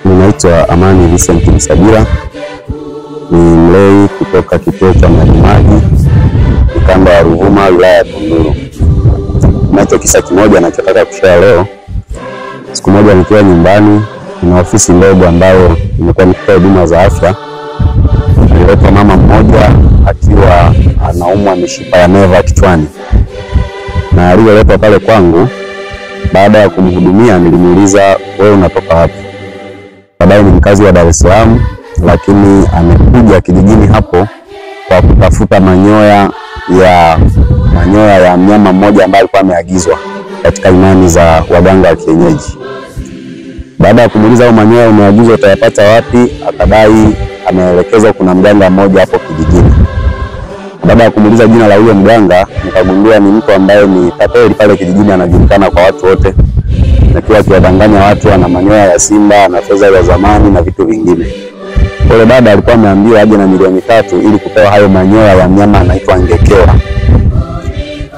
Ninaitwa Amani Vincent Msabira, ni mlei kutoka kituo cha Majimaji ukanda wa Ruvuma, wilaya ya Tunduru. Nacho kisa kimoja nachotaka kushare leo. Siku moja nikiwa nyumbani, kuna ofisi ndogo ambayo nimekuwa nikitoa huduma za afya. Nilileta mama mmoja akiwa anaumwa mishipa ya neva kichwani, na alipoletwa pale kwangu, baada ya kumhudumia nilimuuliza, wewe unatoka wapi? Baadaye ni mkazi wa Dar es Salaam, lakini amekuja kijijini hapo kwa kutafuta manyoya ya mnyama mmoja ambaye alikuwa ameagizwa katika imani za waganga wa kienyeji. Baada ya kumuuliza hao manyoya umeagizwa utayapata wapi, akadai ameelekezwa kuna mganga mmoja hapo kijijini. Baada ya kumuuliza jina la huyo mganga, nikagundua ni mtu ambaye ni tapeli pale kijijini, anajulikana kwa watu wote, na pia akiwadanganya watu ana manyoya ya simba na fedha ya zamani na vitu vingine. Yule dada alikuwa ameambiwa aje na milioni 3 ili kupewa hayo manyoya ya mnyama anaitwa ngekewa.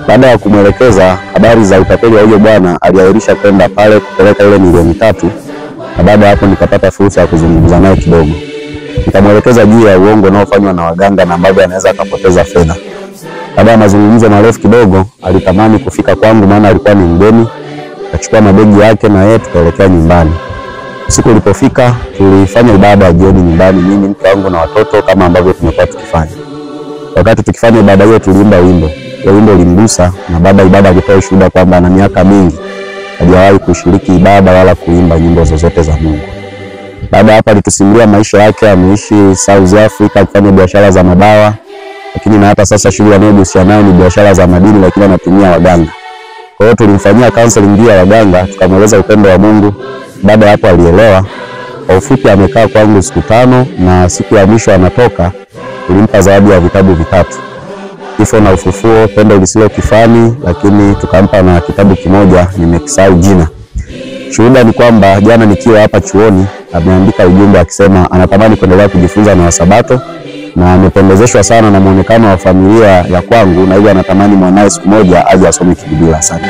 Baada ya kumwelekeza habari za utapeli wa huyo bwana, aliahirisha kwenda pale kupeleka ile milioni 3, na baada hapo nikapata fursa ya kuzungumza naye kidogo. Nikamwelekeza juu ya uongo unaofanywa na waganga na ambavyo anaweza akapoteza fedha. Baada ya mazungumzo marefu kidogo, alitamani kufika kwangu maana alikuwa ni mgeni. Akachukua mabegi yake na yeye tukaelekea nyumbani. Siku ilipofika, tulifanya ibada ya jioni nyumbani, mimi, mke wangu na watoto kama ambavyo tumekuwa tukifanya. Wakati tukifanya ibada hiyo tuliimba wimbo. Wimbo ulimgusa, na baada ya ibada akatoa ushuhuda kwamba ana miaka mingi hajawahi kushiriki ibada wala kuimba nyimbo zozote za Mungu. Baada hapa alitusimulia maisha yake, ameishi South Africa akifanya biashara za madawa, lakini na hata sasa shughuli anayohusiana nayo ni biashara za madini, lakini anatumia waganga. Kwa hiyo tulimfanyia counseling ya waganga, tukamweleza upendo wa Mungu. Baada hapo alielewa. Kwa ufupi amekaa kwangu siku 5, na siku ya mwisho anatoka tulimpa zawadi ya vitabu 3. Kifo na Ufufuo, Pendo Lisilo Kifani, lakini tukampa na kitabu kimoja nimekisahau jina. Shuhuda ni kwamba jana nikiwa hapa chuoni ameandika ujumbe akisema anatamani kuendelea kujifunza na Wasabato, na amependezeshwa sana na muonekano wa familia ya kwangu, na hivyo anatamani mwanae siku moja aje asome Biblia. Asante.